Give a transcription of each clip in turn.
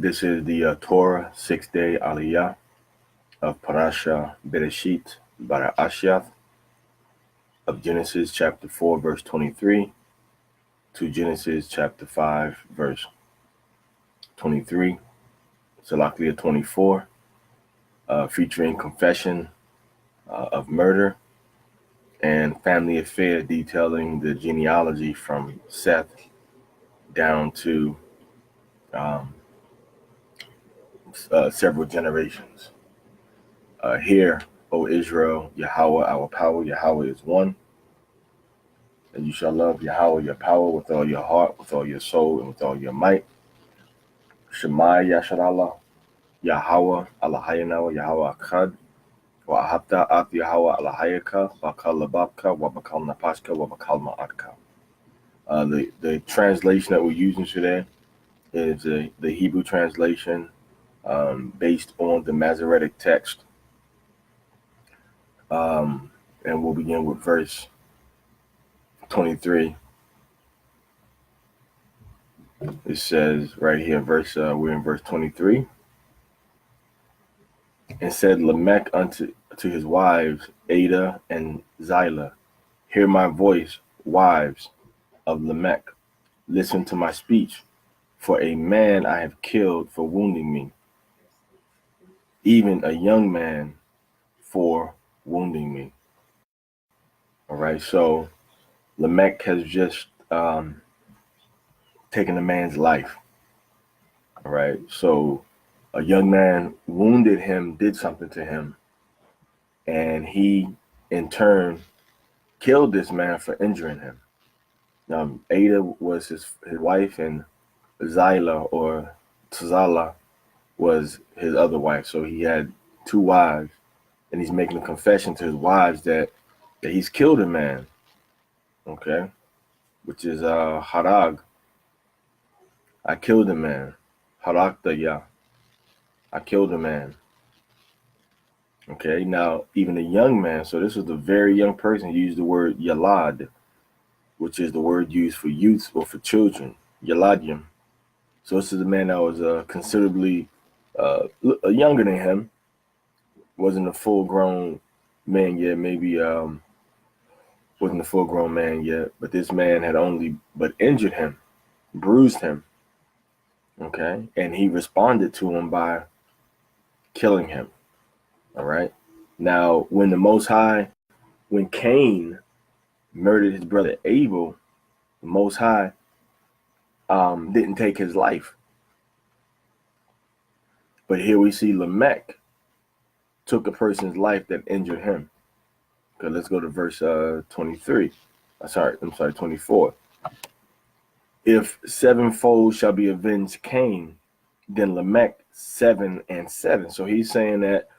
This is the Torah 6th day Aliyah of Parashah Bereshit Baraahshyath of Genesis chapter 4 verse 23 to Genesis chapter 5 verse 23, Aliyah 24, featuring confession of murder and family affair detailing the genealogy from Seth down to several generations. Hear, O Israel, Yahweh our power, Yahweh is one. And you shall love Yahweh your power with all your heart, with all your soul, and with all your might. Shema Yasharallah, Yahweh Allahayanawa, Yahweh Akkad, wa Ahabta At Yahweh Allahayaka, Bakal Lababka, wa Bakal Napashka, wa Bakal Ma'atka. The translation that we're using today is the Hebrew translation based on the Masoretic text. And we'll begin with verse 23. It says right here, we're in verse 23. And said Lamech unto his wives, Ada and Zillah, hear my voice, wives of Lamech, listen to my speech, for a man I have killed for wounding me, even a young man for wounding me. All right, so Lamech has just taken a man's life. All right, so a young man wounded him, did something to him, and he in turn killed this man for injuring him. Ada was his wife, and Zillah or Tzala was his other wife. So he had two wives, and he's making a confession to his wives that he's killed a man, okay, which is harag. I killed a man. Haragtaya. I killed a man. Okay, now even a young man, so this was a very young person, used the word yalad, which is the word used for youth or for children, yaladim. So this is a man that was considerably younger than him, wasn't a full-grown man yet, maybe wasn't a full-grown man yet, but this man had only but injured him, bruised him, okay, and he responded to him by killing him. All right. Now, when Cain murdered his brother Abel, the Most High didn't take his life. But here we see Lamech took a person's life that injured him. Okay, let's go to verse 24. If sevenfold shall be avenged Cain, then Lamech 7 and 7. So he's saying that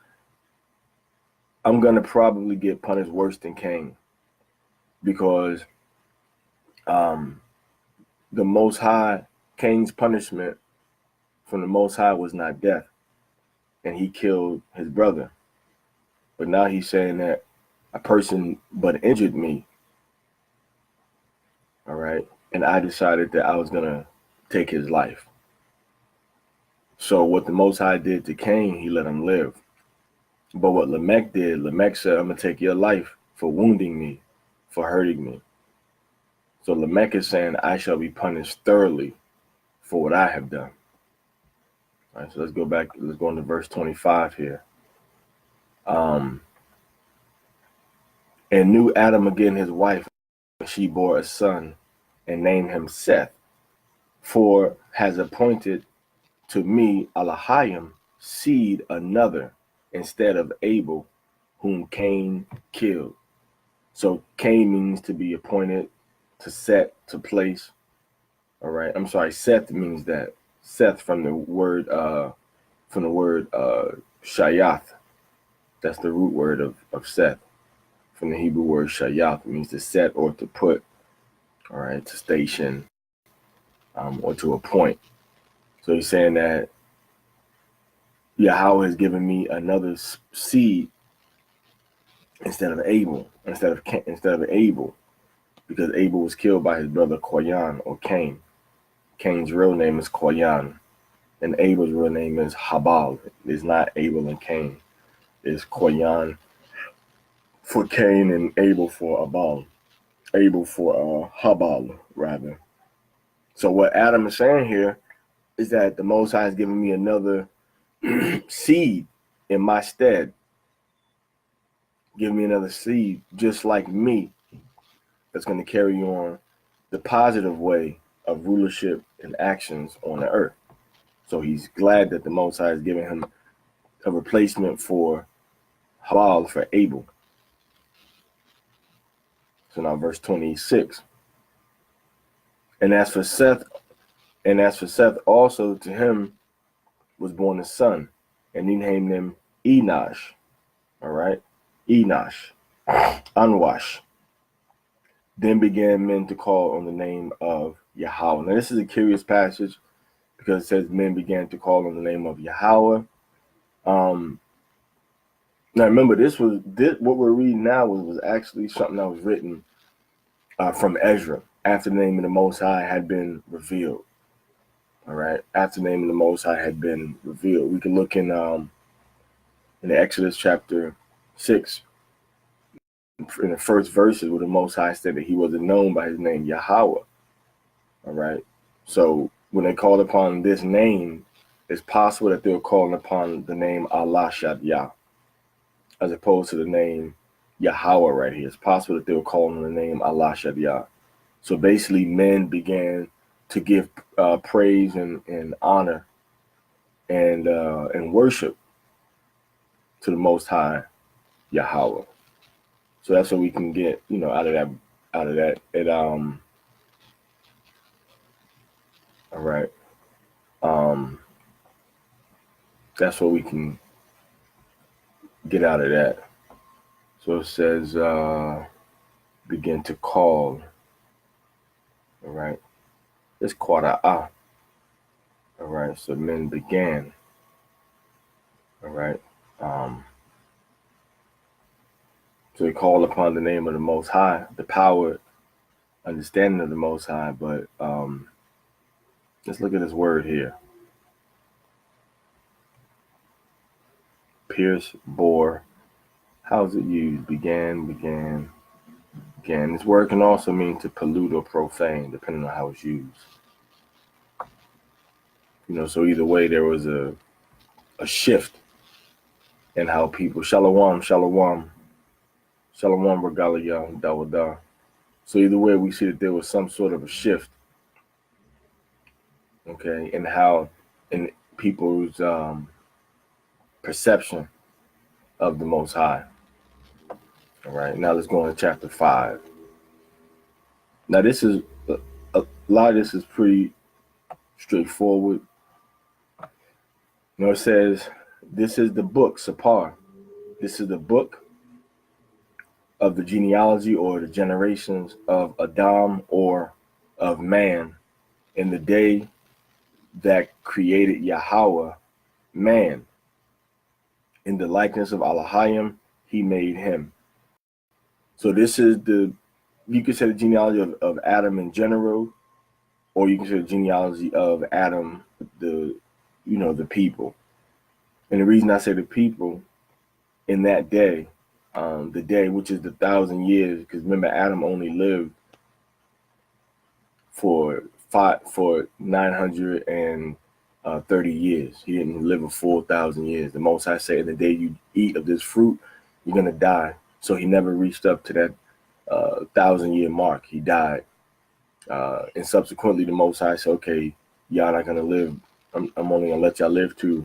I'm going to probably get punished worse than Cain, because the Most High, Cain's punishment from the Most High was not death, and he killed his brother. But now he's saying that a person but injured me, all right, and I decided that I was going to take his life. So what the Most High did to Cain, he let him live. But what Lamech did, Lamech said, I'm going to take your life for wounding me, for hurting me. So Lamech is saying, I shall be punished thoroughly for what I have done. All right, so let's go back. Let's go into verse 25 here. And knew Adam again his wife, and she bore a son, and named him Seth, for has appointed to me Alahayim seed another instead of Abel, whom Cain killed. So Cain means to be appointed, to set, to place. All right. I'm sorry. Seth means that. Seth from the word shayath. That's the root word of Seth. From the Hebrew word shayath, it means to set or to put. All right. To station, or to appoint. So he's saying that Yahweh has given me another seed instead of Abel, because Abel was killed by his brother Koyan or Cain. Cain's real name is Koyan, And Abel's real name is Habal. It's not Abel and Cain. It's Koyan for Cain and Abel for Abal. Abel for Habal, rather. So what Adam is saying here is that the Most High is giving me another seed in my stead. Give me another seed just like me that's going to carry on the positive way of rulership and actions on the earth. So he's glad that the Most High is giving him a replacement for Habal, for Abel. So now verse 26. And as for Seth also, to him was born a son, and he named him Enosh. All right? Enosh. Unwash. Then began men to call on the name of Yahweh. Now this is a curious passage because it says men began to call on the name of Yahweh. Now remember, what we're reading now was actually something that was written from Ezra after the name of the Most High had been revealed. All right, after the name of the Most High had been revealed, we can look in Exodus chapter 6, in the first verses, where the Most High said that He wasn't known by His name Yahweh. All right, so when they called upon this name, it's possible that they were calling upon the name Allah Shad-Yah, as opposed to the name Yahweh right here. It's possible that they were calling on the name Allah Shad-Yah. So basically, men began to give praise and honor and worship to the Most High Yahweh. So that's what we can get, out of that. All right. That's what we can get out of that. So it says, begin to call. All right. It's quarter. All right. So men began. All right. So he called upon the name of the Most High, the power, understanding of the Most High. But let's look at this word here. Pierce, bore. How is it used? Began. This word can also mean to pollute or profane, depending on how it's used. So either way, there was a shift in how people, shalom, regalia, dawada. So either way, we see that there was some sort of a shift, okay, in people's perception of the Most High. All right, now let's go into chapter 5. Now this is, a lot of this is pretty straightforward. It says, this is the book, Sapar. This is the book of the genealogy or the generations of Adam or of man in the day that created Yahweh man. In the likeness of Elohim, He made him. So this is you could say the genealogy of Adam in general, or you can say the genealogy of Adam, the people. And the reason I say the people, in that day, the day which is the 1,000 years, because remember Adam only lived for 930 years. He didn't live a full 1,000 years. The Most High said, the day you eat of this fruit, you're gonna die. So he never reached up to that 1,000-year mark. He died, and subsequently the Most High said, okay, y'all not gonna live. I'm only gonna let y'all live to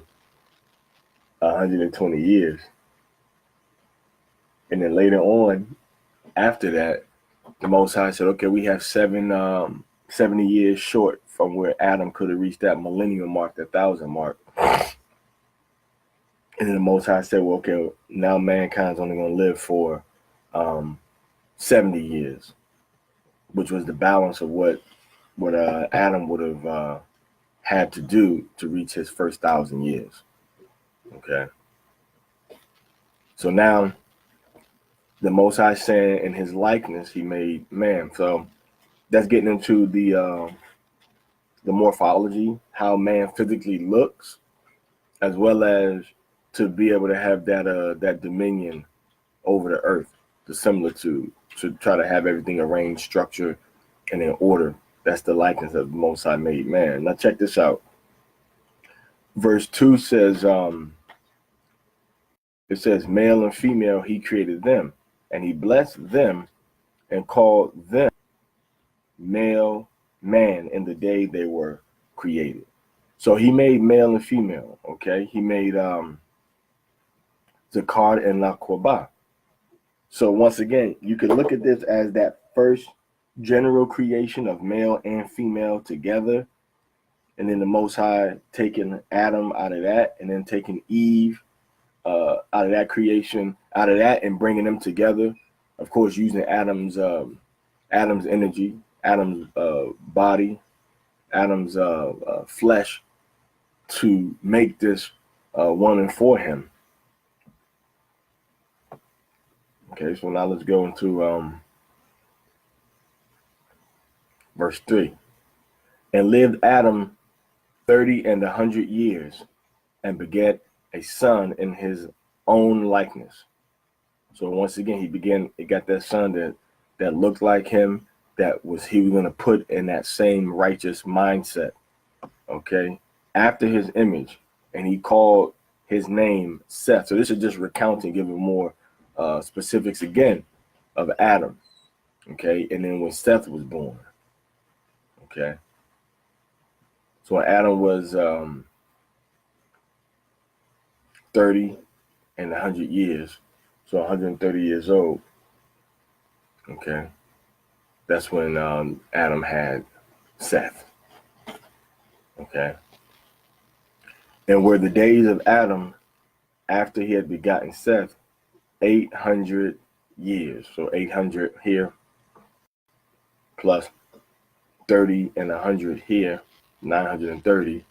120 years. And then later on, after that, the Most High said, okay, we have 70 years short from where Adam could have reached that millennium mark, that 1,000 mark. And then the Most High said, well, okay, now mankind's only going to live for 70 years, which was the balance of what Adam would have had to do to reach his first 1,000 years. Okay. So now the Most High saying in His likeness He made man. So that's getting into the the morphology, how man physically looks, as well as to be able to have that dominion over the earth, the similitude, to try to have everything arranged, structured, and in order. That's the likeness of the Most High made man. Now check this out. Verse 2 says, it says, male and female, he created them, and he blessed them and called them male, man, in the day they were created. So he made male and female, okay? He made Zakar and Laquaba. So once again, you could look at this as that first general creation of male and female together, and then the Most High taking Adam out of that, and then taking Eve out of that creation, out of that, and bringing them together. Of course, using Adam's energy, Adam's body, Adam's flesh to make this one and for him. Okay, so now let's go into verse 3. And lived Adam 30 and 100 years, and begat a son in his own likeness. So once again, he got that son that looked like him, he was going to put in that same righteous mindset, okay, after his image, and he called his name Seth. So this is just recounting, giving more specifics again of Adam, okay, and then when Seth was born, okay. So when Adam was 30 and 100 years, so 130 years old, okay, that's when Adam had Seth, okay. And were the days of Adam after he had begotten Seth 800 years. So 800 here plus 30 and 100 here, 930.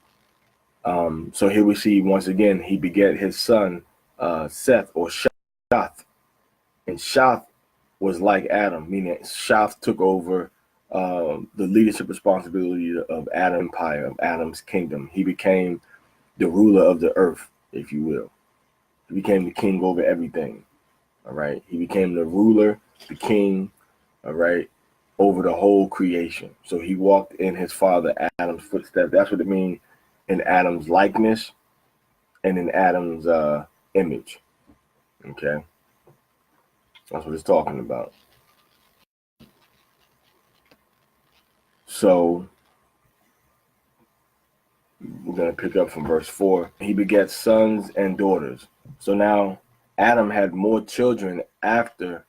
So here we see once again he begat his son Seth, or Shath. And Shath was like Adam, meaning Shath took over the leadership responsibility of Adam's empire, of Adam's kingdom. He became the ruler of the earth, if you will. He became the king over everything. All right. He became the ruler, the king, all right, over the whole creation. So he walked in his father Adam's footsteps. That's what it means, in Adam's likeness and in Adam's image. Okay. That's what it's talking about. So we're going to pick up from verse 4. He begat sons and daughters. So now Adam had more children after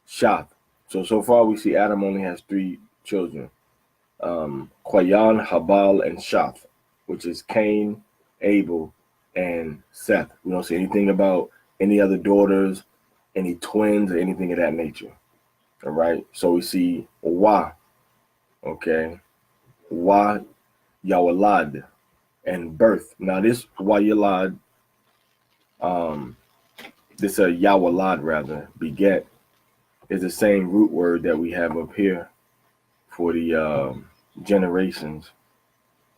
Shath. So far we see Adam only has 3 children. Qayan, Habal, and Shath, which is Cain, Abel, and Seth. We don't see anything about any other daughters, any twins, or anything of that nature. All right. So we see Wa, okay, Wa Yawalad, and birth. Now this Wa Yalad, this Yawalad rather, beget, is the same root word that we have up here for the generations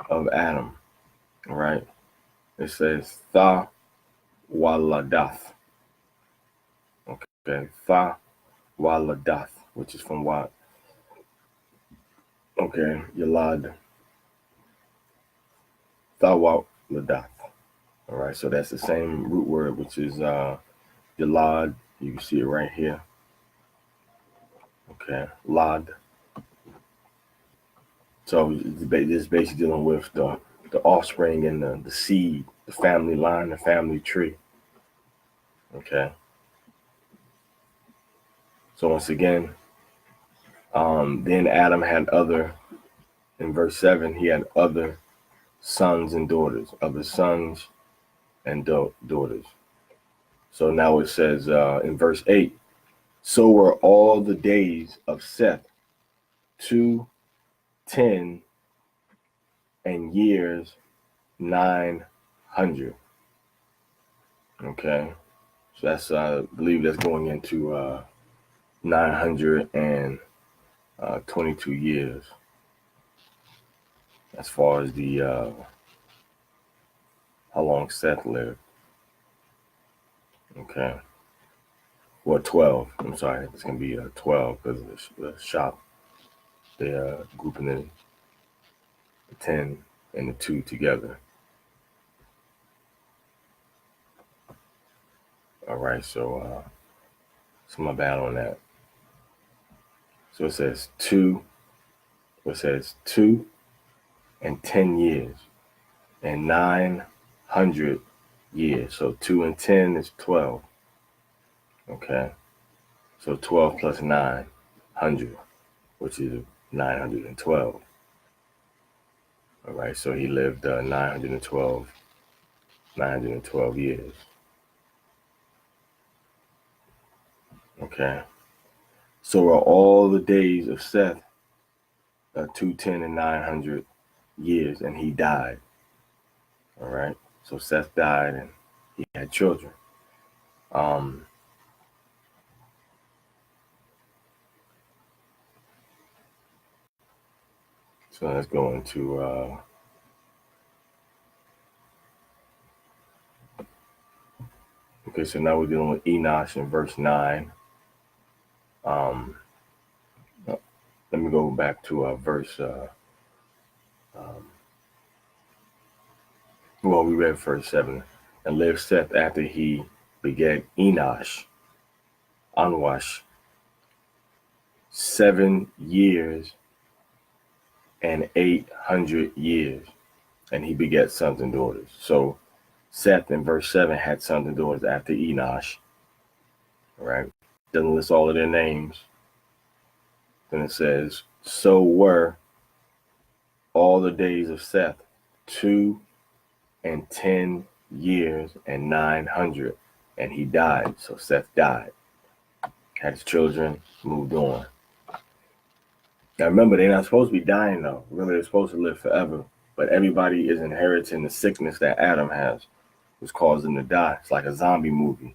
of Adam. All right. It says Tha Waladath. Okay, Tha Waladath, which is from what? Okay, Yalad. Tha Waladath. All right, so that's the same root word, which is Yalad. You can see it right here. Okay, Lad. So it's basically dealing with the offspring and the seed, the family line, the family tree. Okay. So once again, then Adam had in verse 7, he had other sons and daughters, daughters. So now it says in verse 8, so were all the days of Seth 210 and years 900. Okay. So that's, I believe that's going into 922 years. as far as the how long Seth lived. Okay. Well, 12. I'm sorry. It's going to be 12 because of the shop. They're grouping the 10 and the 2 together. All right. So my bad on that. So it says 2. It says 2 and 10 years and 900 years. So 2 and 10 is 12. Okay. So 12 plus 900, which is 912. All right. So he lived 912 years. Okay. So are all the days of Seth 210 and 900 years, and he died. All right. So Seth died, and he had children. So let's go into okay. So now we're dealing with Enosh in verse 9. Let me go back to verse. Well, we read verse 7. And lived Seth after he begat Enosh, Anwash, 7 years and 800 years, and he begat sons and daughters. So Seth in verse 7 had sons and daughters after Enosh. All right. Doesn't list all of their names. Then it says, so were all the days of Seth 210 years and 900, and he died. So Seth died, had his children, moved on. Now remember, they're not supposed to be dying though. Really, they're supposed to live forever. But everybody is inheriting the sickness that Adam has, which caused them to die. It's like a zombie movie.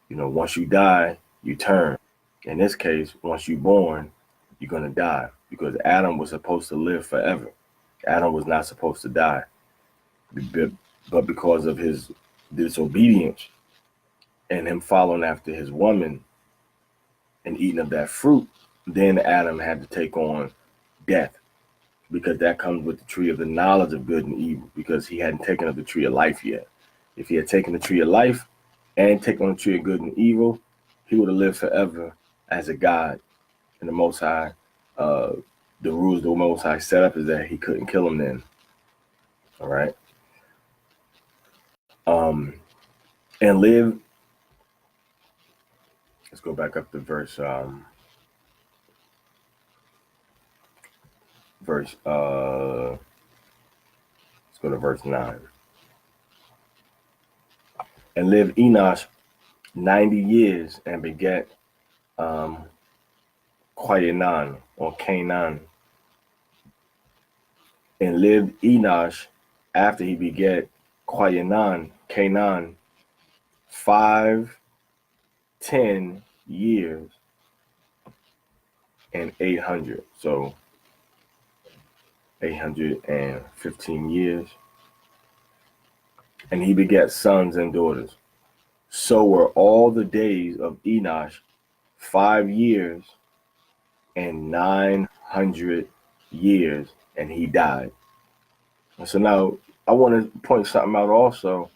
You know, once you die, you turn. In this case, once you're born, you're going to die, because Adam was supposed to live forever. Adam was not supposed to die. But because of his disobedience and him following after his woman and eating of that fruit, then Adam had to take on death, because that comes with the tree of the knowledge of good and evil, because he hadn't taken of the tree of life yet. If he had taken the tree of life and taken on the tree of good and evil, he would have lived forever as a God. And the Most High, the rules the Most High set up is that he couldn't kill him then. All right. And live. Let's go back up to verse. Let's go to verse 9. And lived Enosh 90 years and begat Quayanan or Canaan. And lived Enosh after he begat Canaan 510 years and 800. So 815 years. And he begat sons and daughters. So were all the days of Enosh 5 years and 900 years, and he died. So now I want to point something out also.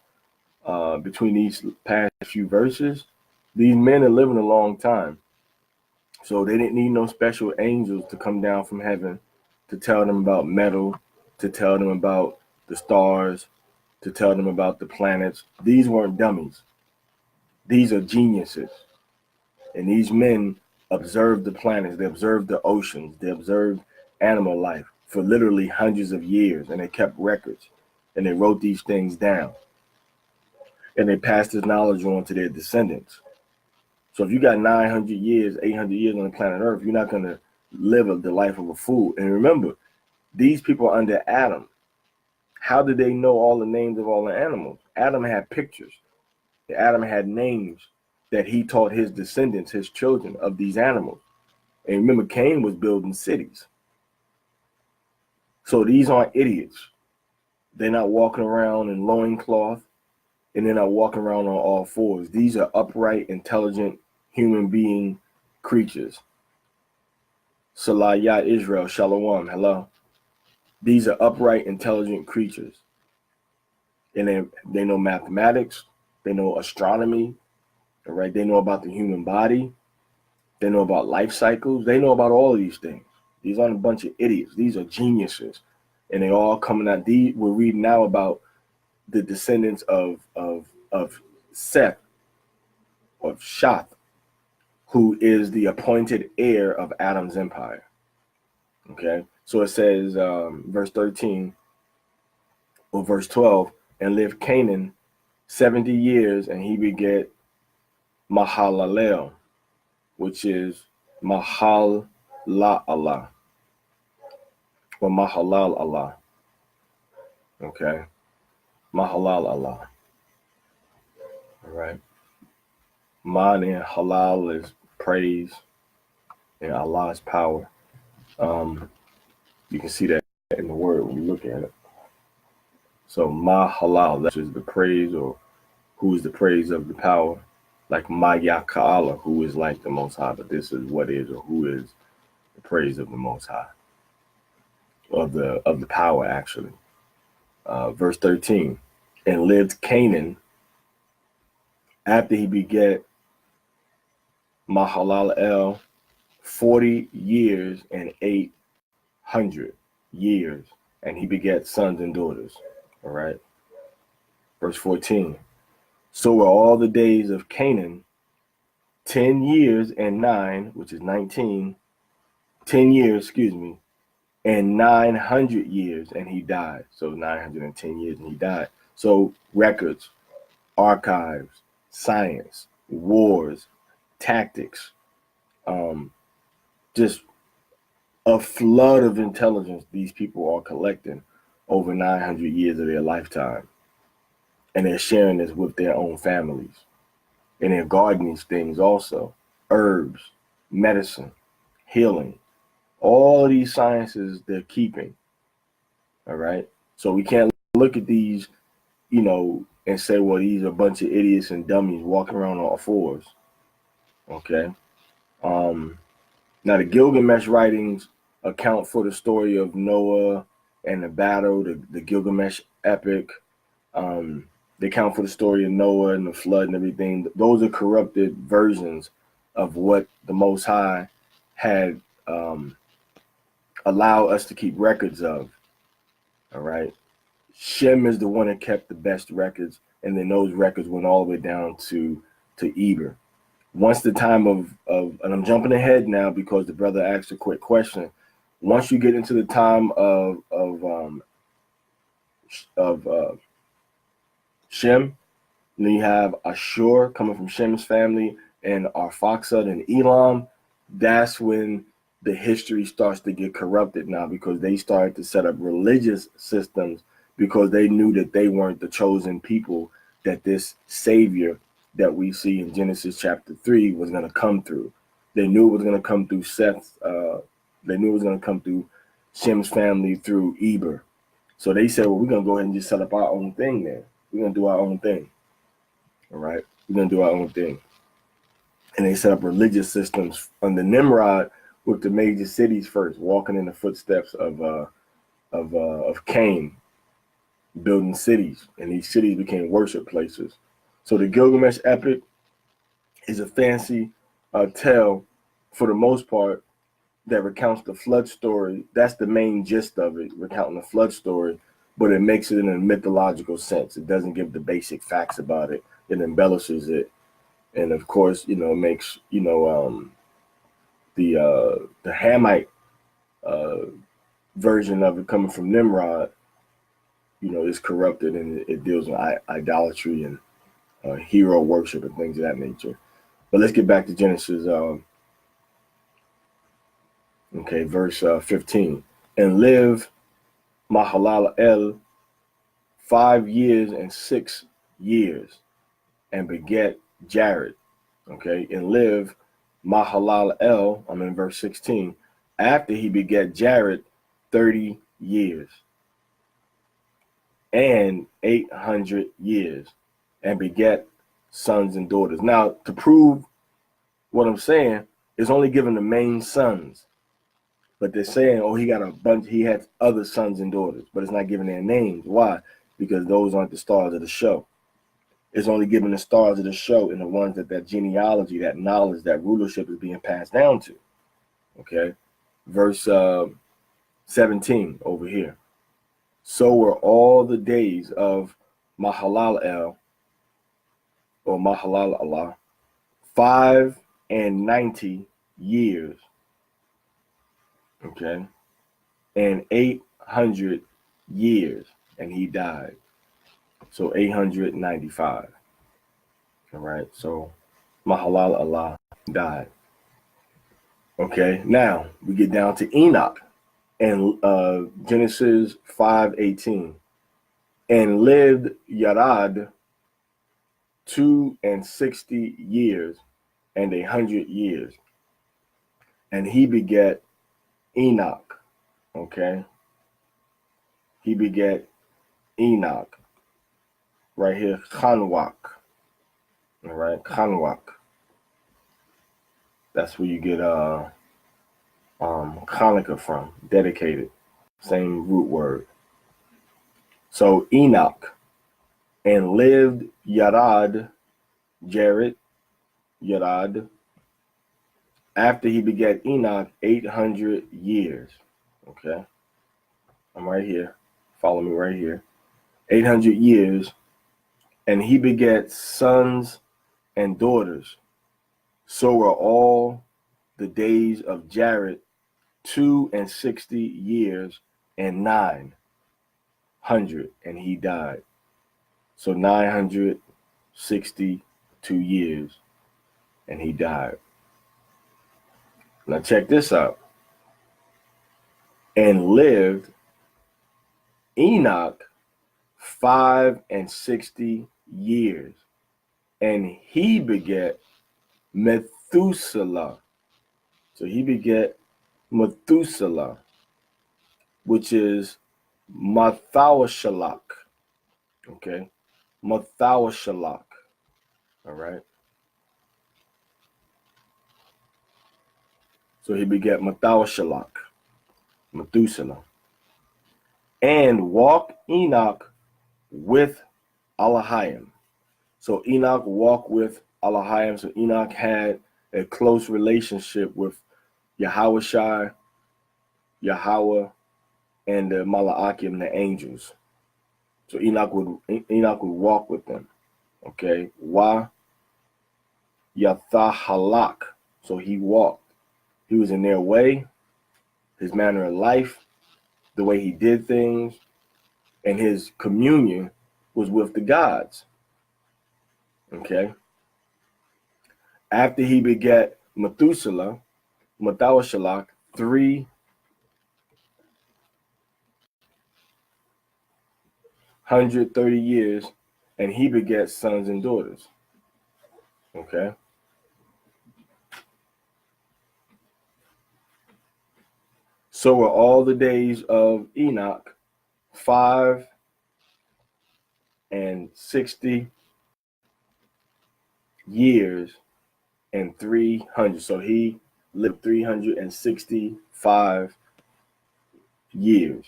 Between these past few verses, these men are living a long time. So they didn't need no special angels to come down from heaven to tell them about metal, to tell them about the stars, to tell them about the planets. These weren't dummies. These are geniuses. And these men observed the planets, they observed the oceans, they observed animal life for literally hundreds of years, and they kept records, and they wrote these things down. And they passed this knowledge on to their descendants. So if you got 900 years, 800 years on the planet Earth, you're not going to live the life of a fool. And remember, these people are under Adam. How did they know all the names of all the animals? Adam had pictures. Adam had names that he taught his descendants, his children, of these animals. And remember, Cain was building cities. So these aren't idiots. They're not walking around in loincloth, and they're not walking around on all fours. These are upright, intelligent, human being creatures. Salah Israel, Shalom, hello. These are upright, intelligent creatures. And they know mathematics, they know astronomy, all right? They know about the human body, they know about life cycles, they know about all of these things. These aren't a bunch of idiots. These are geniuses. And they all coming out. We're reading now about the descendants of Seth, of Shath, who is the appointed heir of Adam's empire. Okay, so it says, verse 13 or verse 12, and lived Canaan 70 years, and he begat Mahalalel, which is Mahalal Allah, or Mahalal Allah. Okay, Mahalal Allah. All right. Man and halal is praise, and Allah is power. You can see that in the word when you look at it. So ma halal, that is the praise, or who is the praise of the power, like ma yaka'ala, who is like the Most High, but this is what is, or who is the praise of the Most High, of the power actually. Verse 13, and lived Canaan after he begat Mahalalel 40 years and 800 years, and he begat sons and daughters. All right. Verse 14. So were all the days of Canaan 10 years and 9, which is 19, 10 years, and 900 years, and he died. So 910 years, and he died. So records, archives, science, wars, tactics, just a flood of intelligence these people are collecting over 900 years of their lifetime. And they're sharing this with their own families. And they're guarding these things also. Herbs, medicine, healing. All of these sciences they're keeping. All right? So we can't look at these, and say, well, these are a bunch of idiots and dummies walking around on all fours. Okay? Now, the Gilgamesh writings account for the story of Noah and the battle, the Gilgamesh epic. They account for the story of Noah and the flood and everything. Those are corrupted versions of what the Most High had allowed us to keep records of. All right. Shem is the one that kept the best records, and then those records went all the way down to Eber. Once the time of and I'm jumping ahead now because the brother asked a quick question. Once you get into the time of Shem, then you have Ashur coming from Shem's family, and Arphaxad and Elam. That's when the history starts to get corrupted now, because they started to set up religious systems because they knew that they weren't the chosen people that this savior that we see in Genesis chapter 3 was going to come through. They knew it was going to come through Seth. They knew it was going to come through Shem's family through Eber. So they said, well, we're going to go ahead and just set up our own thing there. We're going to do our own thing. All right? We're going to do our own thing. And they set up religious systems under Nimrod with the major cities first, walking in the footsteps of Cain, building cities. And these cities became worship places. So the Gilgamesh epic is a fancy tale, for the most part, that recounts the flood story. That's the main gist of it, recounting the flood story, but it makes it in a mythological sense. It doesn't give the basic facts about it. It embellishes it. And of course, it makes, the Hamite version of it coming from Nimrod, is corrupted, and it deals with idolatry and hero worship and things of that nature. But let's get back to Genesis. Verse 15. And live Mahalalel 5 years and 6 years, and beget Jared. And live Mahalalel, I'm in verse 16, after he beget Jared 30 years and 800 years, and beget sons and daughters. Now, to prove what I'm saying, it's only given the main sons, but they're saying, oh, he got a bunch, he had other sons and daughters, but it's not giving their names. Why? Because those aren't the stars of the show. It's only giving the stars of the show and the ones that genealogy, that knowledge, that rulership is being passed down to. Okay, verse 17 over here. So were all the days of Mahalalel, or Mahalalel, 95 years, okay, and 800 years, and he died. So 895. All right, so Mahalalel died. Okay, now we get down to Enoch and Genesis 5:18. And lived Yarad 62 years and 100 years, and he begat Enoch. Okay, he begat Enoch. Right here, Chanwak. All right, Chanwak. That's where you get Hanukkah from, dedicated, same root word. So Enoch, and lived Yarad, Yarad, after he begat Enoch 800 years. Okay, I'm right here. Follow me right here. 800 years, and he begat sons and daughters. So were all the days of Jared 62 years and 900, and he died. So 962 years, and he died. Now check this out. And lived Enoch 65 years, and he begat Methuselah. So he begat Methuselah, which is Mathawashalak. Okay, Mathawashalak. All right. So he begat Mathawashalak, Methuselah, and walked Enoch with Aliyah. So Enoch walked with Aliyah. So Enoch had a close relationship with Yahweh, Yahweh, and the Malaakim, the angels. So Enoch would walk with them. Okay, why? Yathahalak. So he walked. He was in their way, his manner of life, the way he did things, and his communion was with the gods. Okay. After he begat Methuselah, Mathawashalak, 330 years, and he begat sons and daughters. Okay. So were all the days of Enoch 65 years and 300. So he lived 365 years.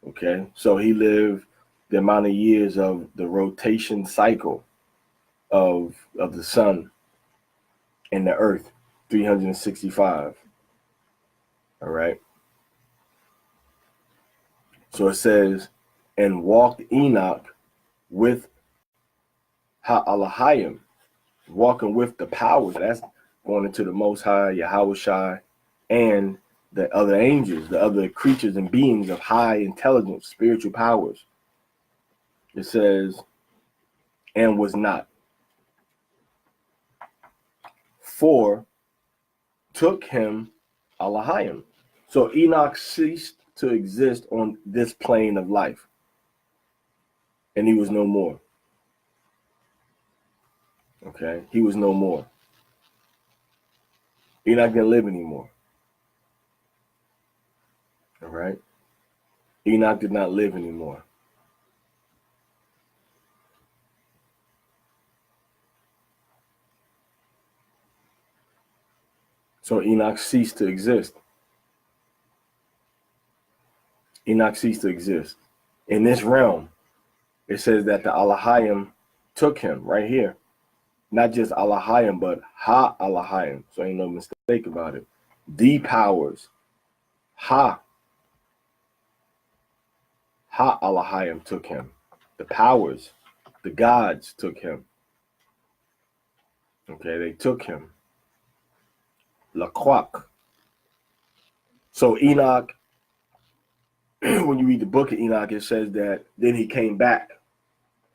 Okay. So he lived the amount of years of the rotation cycle of the sun and the earth, 365. All right. So it says, and walked Enoch with Ha'alahayim, walking with the powers. That's going into the Most High, Yahweh, and the other angels, the other creatures and beings of high intelligence, spiritual powers. It says, and was not. For took him Alahayim. So Enoch ceased to exist on this plane of life, and he was no more. Okay, he was no more. Enoch didn't live anymore. All right. Enoch did not live anymore. So Enoch ceased to exist. Enoch ceased to exist. In this realm, it says that the Alahayim took him right here. Not just Alahayim, but Ha Alahayim. So ain't no mistake about it. The powers. Ha Alahayim took him. The powers, the gods took him. Okay, they took him. Laquak. So Enoch, when you read the book of Enoch, it says that then he came back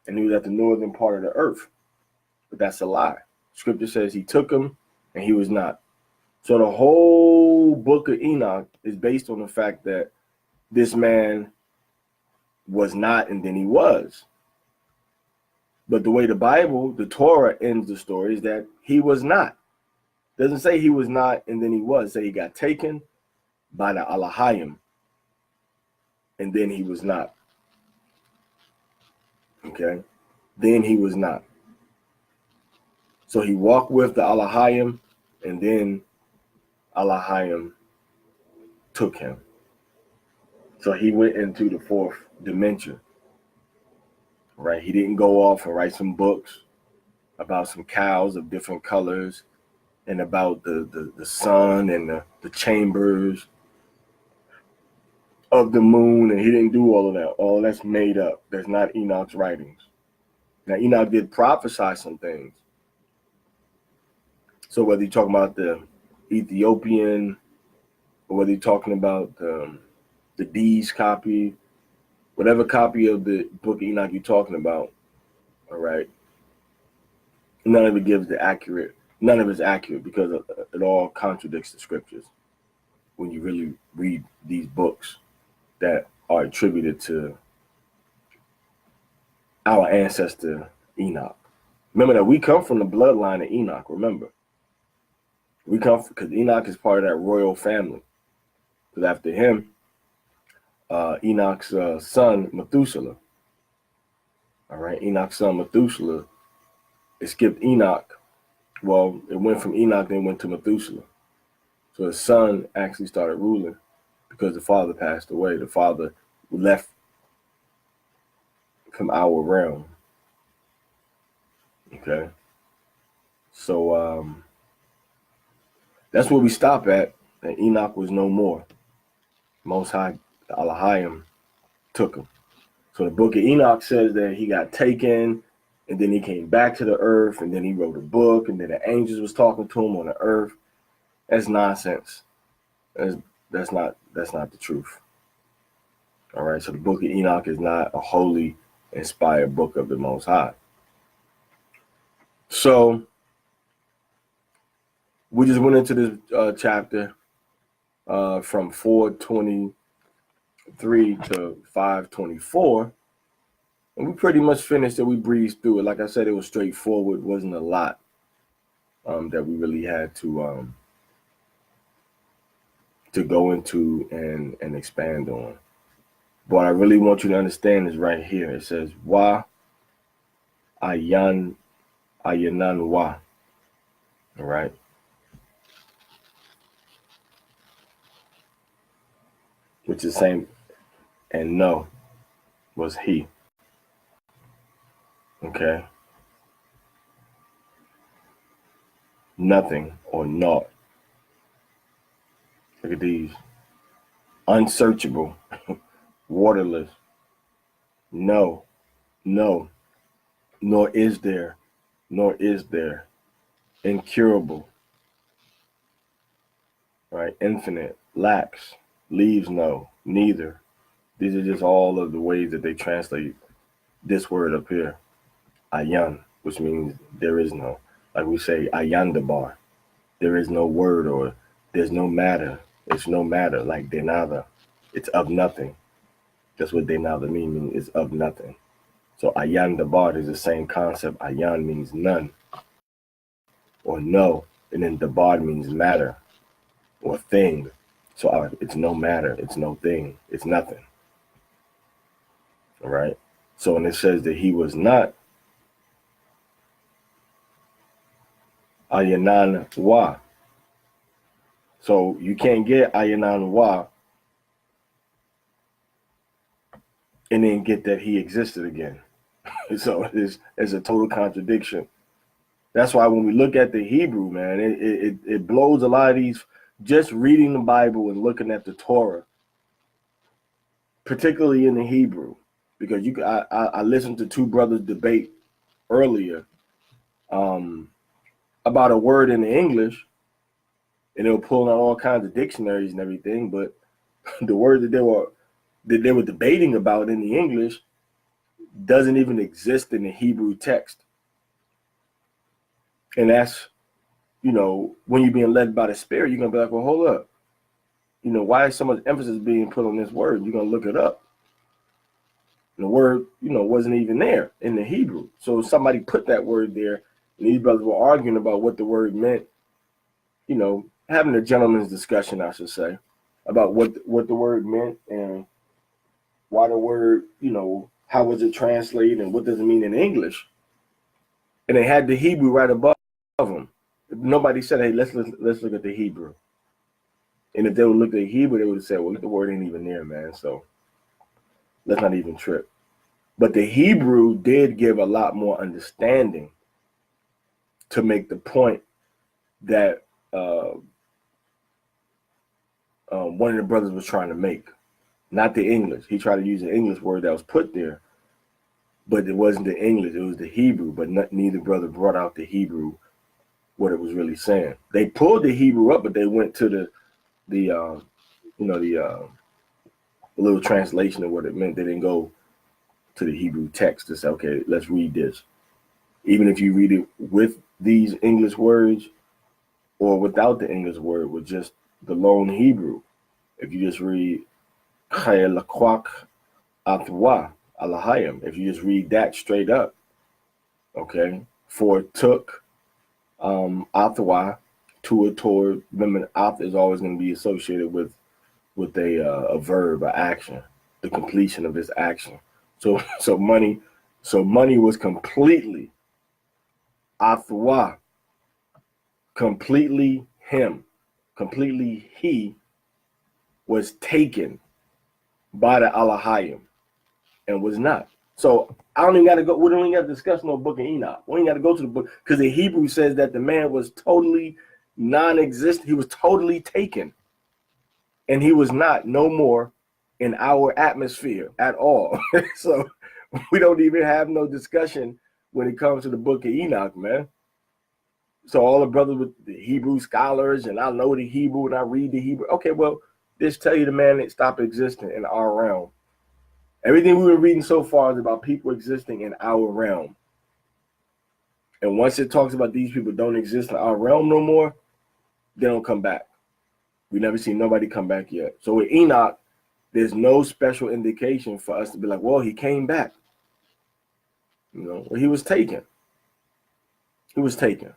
and he was at the northern part of the earth. But that's a lie. Scripture says he took him and he was not. So the whole book of Enoch is based on the fact that this man was not and then he was. But the way the Bible, the Torah ends the story is that he was not. It doesn't say he was not and then he was. It say he got taken by the Alahayim and then he was not. Okay? Then he was not. So he walked with the Alahayim and then Alahayim took him. So he went into the fourth dimension. Right? He didn't go off and write some books about some cows of different colors and about the sun and the chambers of the moon, and he didn't do all of that. All that's made up. That's not Enoch's writings. Now, Enoch did prophesy some things. So whether you're talking about the Ethiopian or whether you're talking about the D's copy, whatever copy of the book of Enoch you're talking about, all right, none of it gives the accurate, none of it's accurate because it all contradicts the scriptures when you really read these books that are attributed to our ancestor Enoch. Remember that we come from the bloodline of Enoch, remember. We come because Enoch is part of that royal family. Because after him, Enoch's son, Methuselah. All right, Enoch's son, Methuselah, it skipped Enoch. Well, it went from Enoch, then went to Methuselah. So his son actually started ruling because the father passed away. The father left from our realm. Okay. So that's where we stop at. And Enoch was no more. Most High, the Alahayim, took him. So the book of Enoch says that he got taken, and then he came back to the earth, and then he wrote a book, and then the angels was talking to him on the earth. That's nonsense. That's not the truth. All right. So the book of Enoch is not a holy, inspired book of the Most High. So we just went into this chapter from 4:23 to 5:24, and we pretty much finished it. We breezed through it. Like I said, it was straightforward. Wasn't a lot that we really had to go into and expand on. But what I really want you to understand is right here. It says Wa Ayan Ayanan Wa. All right. Which is the same, and no was he. Okay. Nothing or naught. Look at these. Unsearchable, waterless. No, no, nor is there. Incurable. Right? Infinite, lacks, leaves no, neither. These are just all of the ways that they translate this word up here. Ayan, which means there is no. Like we say, ayandabar. There is no word or there's no matter. It's no matter, like denada. It's of nothing. That's what denada means is of nothing. So ayandabar is the same concept. Ayan means none or no. And then dabar means matter or thing. So it's no matter. It's no thing. It's nothing. All right. So when it says that he was not Ayanan Wa, so you can't get Ayanan Wa and then get that he existed again. So it's a total contradiction. That's why when we look at the Hebrew, man, it blows a lot of these, just reading the Bible and looking at the Torah, particularly in the Hebrew, because I listened to two brothers debate earlier about a word in the English, and they were pulling out all kinds of dictionaries and everything, but the word that they were debating about in the English doesn't even exist in the Hebrew text. And that's, when you're being led by the Spirit, you're gonna be like, well, hold up. Why is so much emphasis being put on this word? You're gonna look it up. And the word, wasn't even there in the Hebrew. So somebody put that word there, and these brothers were arguing about what the word meant, having a gentleman's discussion, I should say, about what the word meant and why the word, how was it translated and what does it mean in English. And they had the Hebrew right above them. Nobody said, hey, let's look at the Hebrew. And if they would look at the Hebrew, they would have said, well, the word ain't even there, man. So let's not even trip. But the Hebrew did give a lot more understanding to make the point that one of the brothers was trying to make. Not the English. He tried to use an English word that was put there, but it wasn't the English. It was the Hebrew. But neither brother brought out the Hebrew, what it was really saying. They pulled the Hebrew up, but they went to the little translation of what it meant. They didn't go to the Hebrew text to say, okay, let's read this. Even if you read it with these English words or without the English word, with just the lone Hebrew, if you just read Chayelakwak Athwa Alahayim, if you just read that straight up, okay, for took Athwa to a toward, remember, Ath is always going to be associated with a verb, an action, the completion of this action. So money was completely Athwa, completely him, completely he was taken by the Alahayim and was not. So I don't even got to go. We don't even got to discuss no book of Enoch. We ain't got to go to the book because the Hebrew says that the man was totally non-existent. He was totally taken, and he was not no more in our atmosphere at all. So we don't even have no discussion when it comes to the book of Enoch, man. So all the brothers with the Hebrew scholars, and I know the Hebrew and I read the Hebrew. Okay, well, just tell you the man that stopped existing in our realm. Everything we've been reading so far is about people existing in our realm. And once it talks about these people don't exist in our realm no more, they don't come back. We never seen nobody come back yet. So with Enoch, there's no special indication for us to be like, well, he came back. Well, he was taken. He was taken.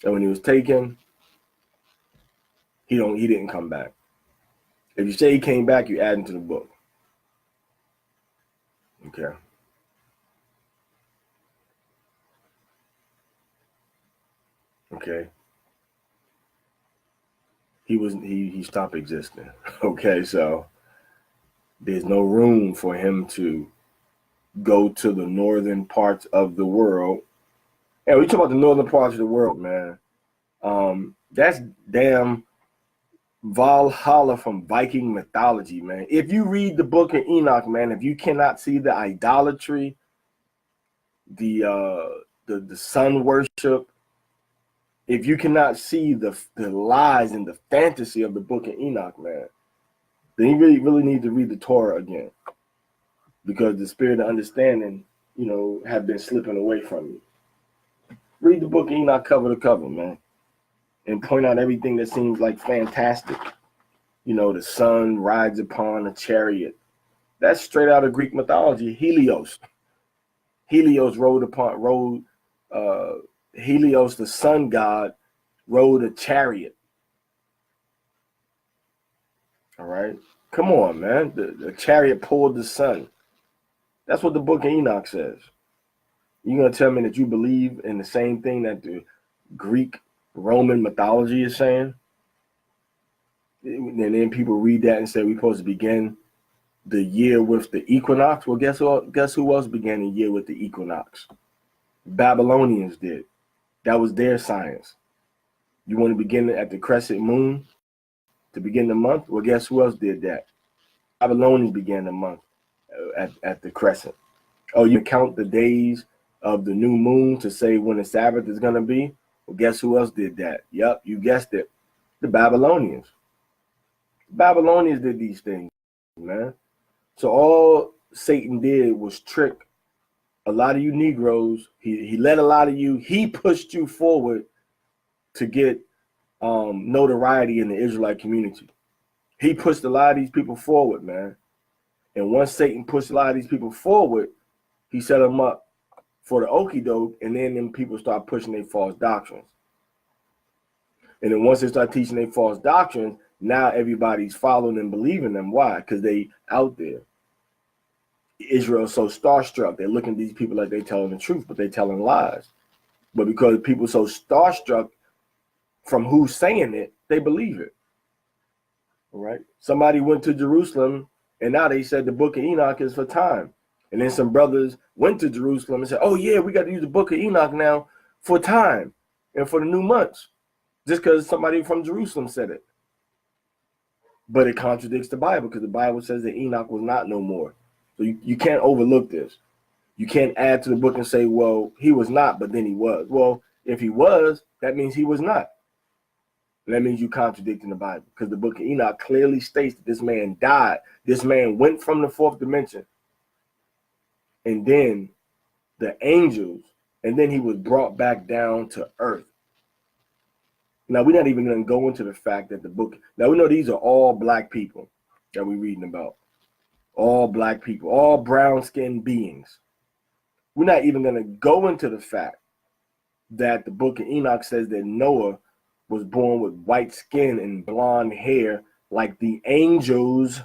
And when he was taken, he didn't come back. If you say he came back, you add him to the book. Okay. Okay. He stopped existing. Okay, so there's no room for him to go to the northern parts of the world. And we talk about the northern parts of the world, man. That's damn Valhalla from Viking mythology, man. If you read the book of Enoch, man, if you cannot see the idolatry, the sun worship, if you cannot see the lies and the fantasy of the book of Enoch, man, then you really need to read the Torah again, because the spirit of understanding, have been slipping away from you. Read the book of Enoch cover to cover, man, and point out everything that seems like fantastic. The sun rides upon a chariot. That's straight out of Greek mythology. Helios. Helios Helios, the sun god, rode a chariot. All right. Come on, man. The chariot pulled the sun. That's what the book of Enoch says. You gonna tell me that you believe in the same thing that the Greek Roman mythology is saying? And then people read that and say we're supposed to begin the year with the equinox. Well, guess who else began the year with the equinox? Babylonians did. That was their science. You want to begin at the crescent moon to begin the month? Well, guess who else did that? Babylonians began the month at the crescent. Oh, you count the days of the new moon to say when the Sabbath is going to be? Well, guess who else did that? Yep, you guessed it. The Babylonians. The Babylonians did these things, man. So all Satan did was trick a lot of you Negroes. He led a lot of you. He pushed you forward to get notoriety in the Israelite community. He pushed a lot of these people forward, man. And once Satan pushed a lot of these people forward, he set them up for the okie doke, and then them people start pushing their false doctrines. And then once they start teaching their false doctrines, now everybody's following and believing them. Why? Because they out there. Israel's so starstruck. They're looking at these people like they're telling the truth, but they're telling lies. But because people are so starstruck from who's saying it, they believe it. All right. Somebody went to Jerusalem, and now they said the book of Enoch is for time. And then some brothers went to Jerusalem and said, oh, yeah, we got to use the book of Enoch now for time and for the new months, just because somebody from Jerusalem said it. But it contradicts the Bible, because the Bible says that Enoch was not no more. So you can't overlook this. You can't add to the book and say, well, he was not, but then he was. Well, if he was, that means he was not. That means you contradicting the Bible, because the book of Enoch clearly states that this man died. This man went from the fourth dimension. And then the angels, and then he was brought back down to earth. Now, we're not even going to go into the fact that the book, now we know these are all black people that we're reading about. All black people, all brown-skinned beings. We're not even going to go into the fact that the book of Enoch says that Noah was born with white skin and blonde hair like the angels.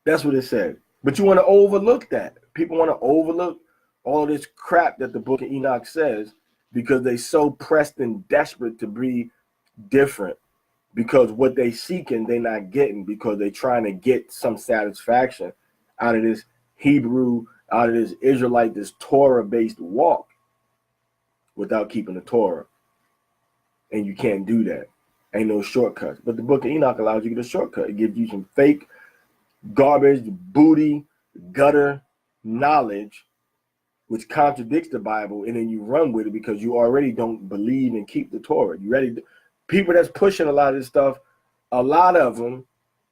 That's what it said. But you want to overlook that. People want to overlook all this crap that the book of Enoch says because they're so pressed and desperate to be different, because what they seeking, they're not getting, because they're trying to get some satisfaction out of this Hebrew, out of this Israelite, this Torah-based walk without keeping the Torah. And you can't do that. Ain't no shortcuts. But the book of Enoch allows you to get a shortcut. It gives you some fake garbage, booty, gutter knowledge, which contradicts the Bible, and then you run with it because you already don't believe and keep the Torah. You ready? People that's pushing a lot of this stuff, a lot of them,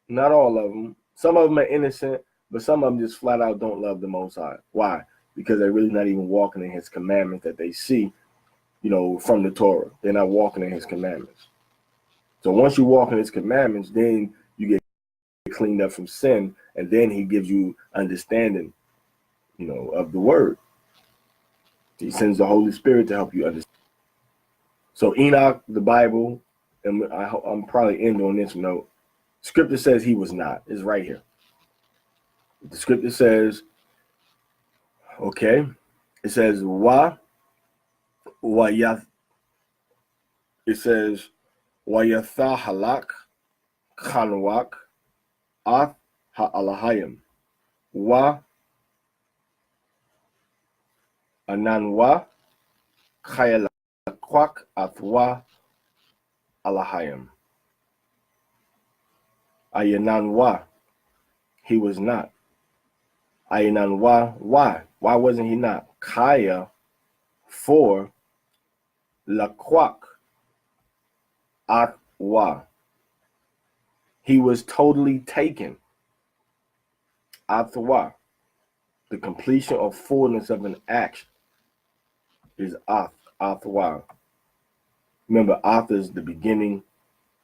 not all of them, some of them are innocent, but some of them just flat out don't love the Most High. Why? Because they're really not even walking in his commandments that they see, from the Torah. They're not walking in his commandments. So once you walk in his commandments, then you get cleaned up from sin, and then he gives you understanding, of the word. He sends the Holy Spirit to help you understand. So Enoch, the Bible, and I'm probably end on this note. Scripture says he was not. It's right here. The scripture says, okay, it says yath. It says wayatha halak kanwak ath ha'alahayim wa ananwa chayalakwak athwa alahayim. Ayananwa, he was not. Ayananwa, why? Why wasn't he not? Kaya, for lakwak atwa. He was totally taken. Atwa, the completion or fullness of an action is athwa. Remember, ath is the beginning,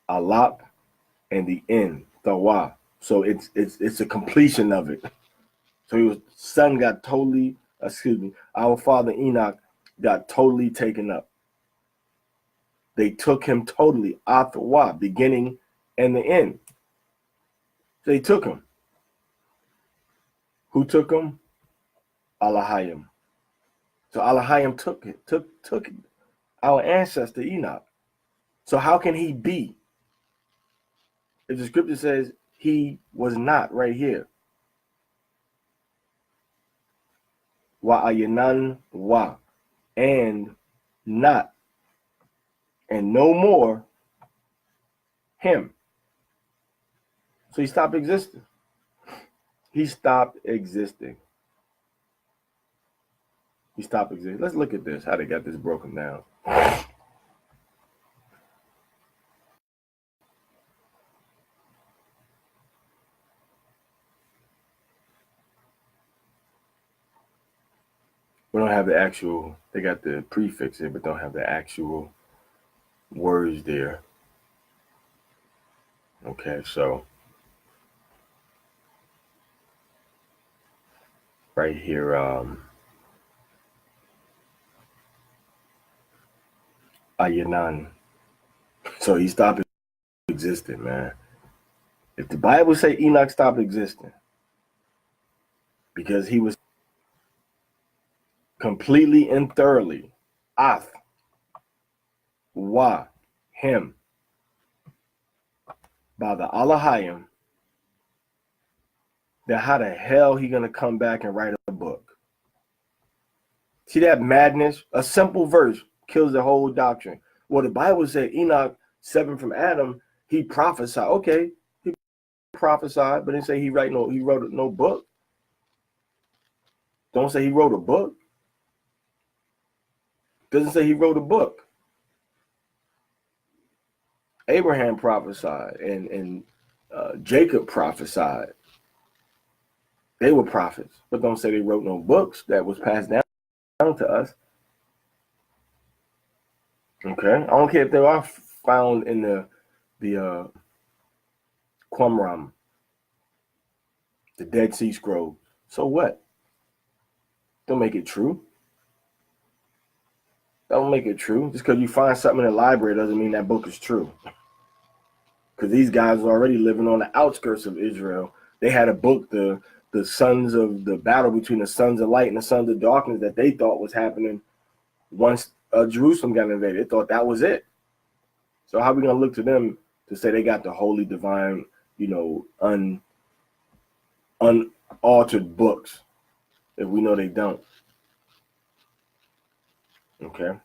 alap, and the end, tawa. So it's a completion of it. So son got totally, our father Enoch got totally taken up. They took him totally, athwa, beginning and the end. They took him. Who took him? Aliyah. So Aliyah took our ancestor Enoch. So how can he be? If the scripture says he was not right here. Wa ayanan wa, and not, and no more him. So he stopped existing. He stopped existing. He stopped existing. Let's look at this, how they got this broken down. We don't have the actual, they got the prefix here, but don't have the actual words there. Okay, so right here, Ayanan. So he stopped existing, man. If the Bible say Enoch stopped existing because he was completely and thoroughly ath, wa, him, by the Aliyah, then how the hell he gonna come back and write a book? See that madness? A simple verse kills the whole doctrine. Well, the Bible said Enoch, seven from Adam, he prophesied. Okay, he prophesied, but didn't say he wrote no book. Don't say he wrote a book. Doesn't say he wrote a book. Abraham prophesied and Jacob prophesied. They were prophets, but don't say they wrote no books that was passed down to us. Okay, I don't care if they are found in the Qumran, the Dead Sea Scrolls. So what? Don't make it true. Don't make it true. Just because you find something in the library doesn't mean that book is true. Because these guys are already living on the outskirts of Israel. They had a book, the sons of the battle between the sons of light and the sons of darkness, that they thought was happening once Jerusalem got invaded. They thought that was it. So how are we going to look to them to say they got the holy, divine, unaltered books if we know they don't? Okay.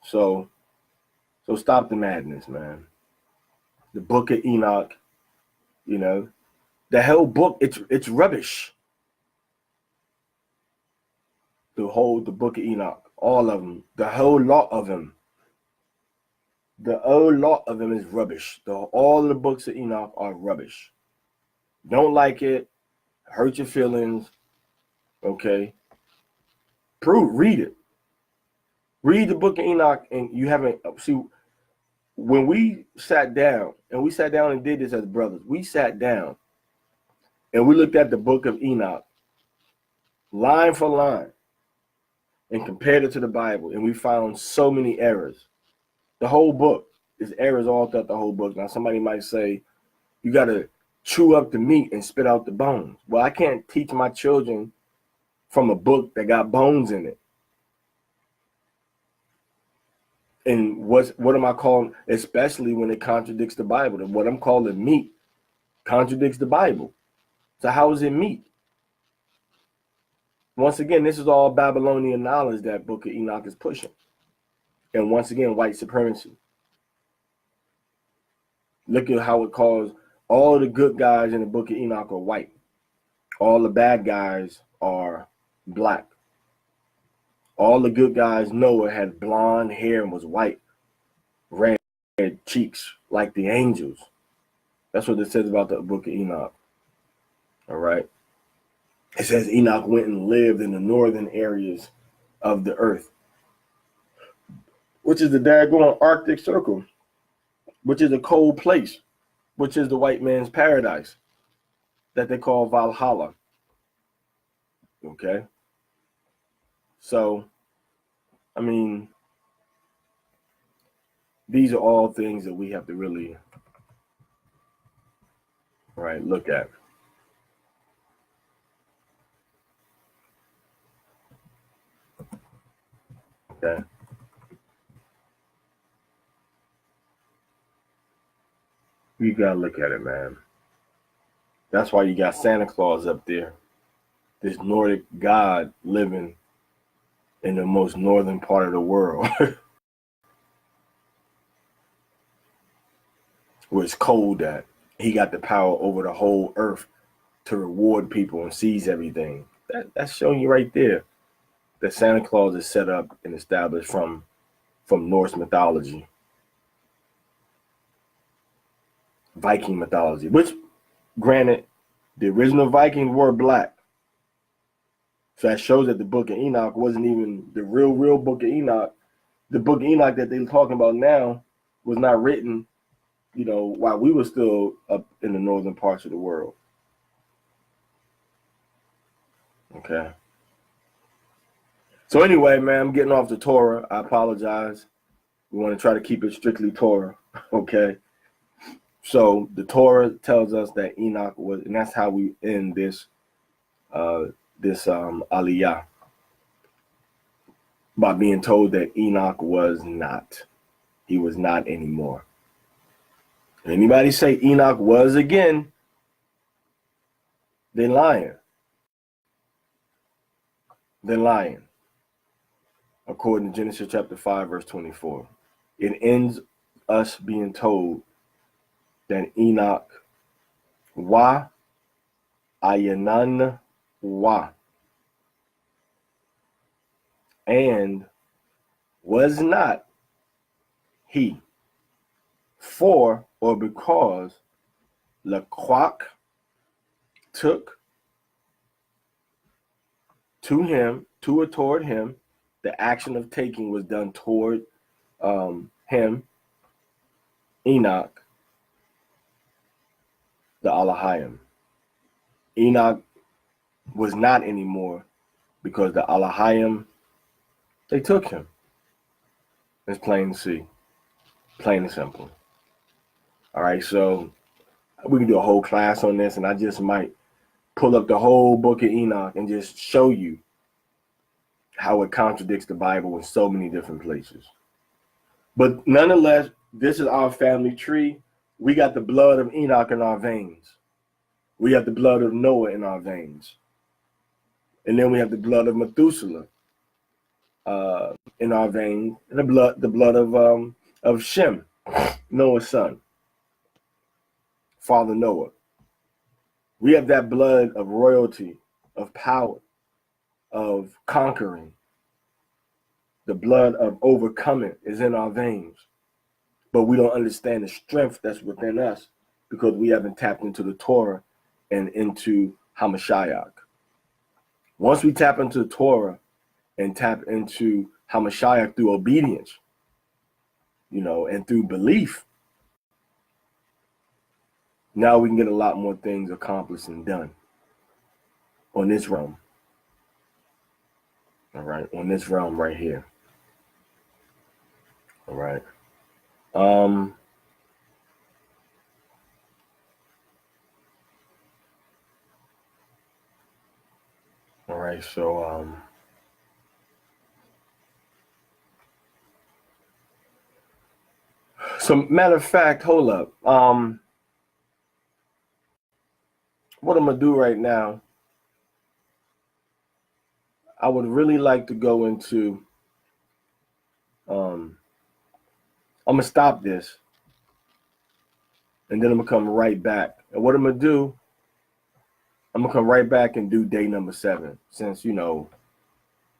So stop the madness, man. The book of Enoch, the whole book, it's rubbish. The book of Enoch, all of them, the whole lot of them. The whole lot of them is rubbish. All the books of Enoch are rubbish. Don't like it, hurt your feelings, okay? Read it. Read the book of Enoch, and you haven't, see, when we sat down and did this as brothers, we sat down and we looked at the book of Enoch, line for line, and compared it to the Bible, and we found so many errors. The whole book is errors all throughout the whole book. Now, somebody might say, you got to chew up the meat and spit out the bones. Well, I can't teach my children from a book that got bones in it. And what am I calling, especially when it contradicts the Bible? What I'm calling meat contradicts the Bible. So how is it meat? Once again, this is all Babylonian knowledge that book of Enoch is pushing. And once again, white supremacy. Look at how it calls all the good guys in the book of Enoch are white. All the bad guys are black. All the good guys, Noah had blonde hair and was white, red cheeks like the angels. That's what it says about the book of Enoch. All right. It says Enoch went and lived in the northern areas of the earth, which is the daggone Arctic Circle, which is a cold place, which is the white man's paradise that they call Valhalla. Okay. So, I mean, these are all things that we have to really Right, look at it. Okay. You gotta look at it, man. That's why you got Santa Claus up there, this Nordic god living in the most northern part of the world, where it's cold at. He got the power over the whole earth to reward people and sees everything. That's showing you right there that Santa Claus is set up and established from Norse mythology, Viking mythology, which, granted, the original Vikings were black. So that shows that the Book of Enoch wasn't even the real Book of Enoch. The Book of Enoch that they're talking about now was not written, while we were still up in the northern parts of the world. Okay. So anyway, man, I'm getting off the Torah. I apologize. We want to try to keep it strictly Torah. Okay. So the Torah tells us that Enoch was, and that's how we end this Aliyah, by being told that Enoch was not. He was not anymore. Anybody say Enoch was again, they're lying. They're lying. According to Genesis chapter 5, verse 24. It ends us being told that Enoch wa ayanan wa, and was not he, for or because Laquak took to him, to or toward him, the action of taking was done toward him, Enoch, the Alahayim. Enoch was not anymore because the Alahayim, they took him. It's plain to see. Plain and simple. All right, so we can do a whole class on this, and I just might pull up the whole book of Enoch and just show you how it contradicts the Bible in so many different places. But nonetheless, this is our family tree. We got the blood of Enoch in our veins. We have the blood of Noah in our veins. And then we have the blood of Methuselah in our veins, and the blood of Shem, Noah's son, Father Noah. We have that blood of royalty, of power, of conquering. The blood of overcoming is in our veins. But we don't understand the strength that's within us because we haven't tapped into the Torah and into Hamashiach. Once we tap into the Torah and tap into Hamashiach through obedience, and through belief, now we can get a lot more things accomplished and done on this realm. All right, on this realm right here. All right. All right, so matter of fact, hold up. What I'm gonna do right now, I would really like to go into I'm gonna stop this and then I'm gonna come right back. And what I'm gonna do, I'm gonna come right back and do day number 7. Since I'm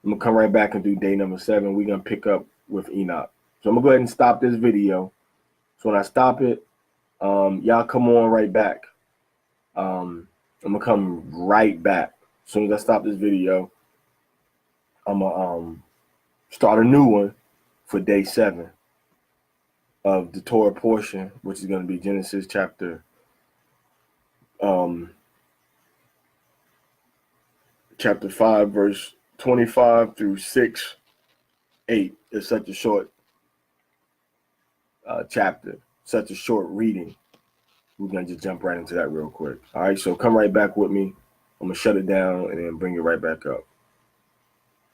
gonna come right back and do day number 7, we're gonna pick up with Enoch. So I'm gonna go ahead and stop this video. So when I stop it, y'all come on right back. I'm gonna come right back. As soon as I stop this video, I'm gonna start a new one for day 7 of the Torah portion, which is gonna be Genesis chapter 5, verse 25 through 6:8. It's such a short chapter, such a short reading. we're going to just jump right into that real quick. All right, so come right back with me. I'm going to shut it down and then bring it right back up.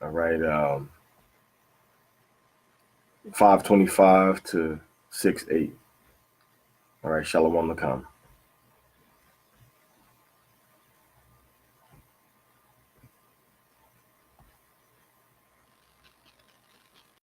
All right, 5:25 to 6:08. All right, Shalom Lakam.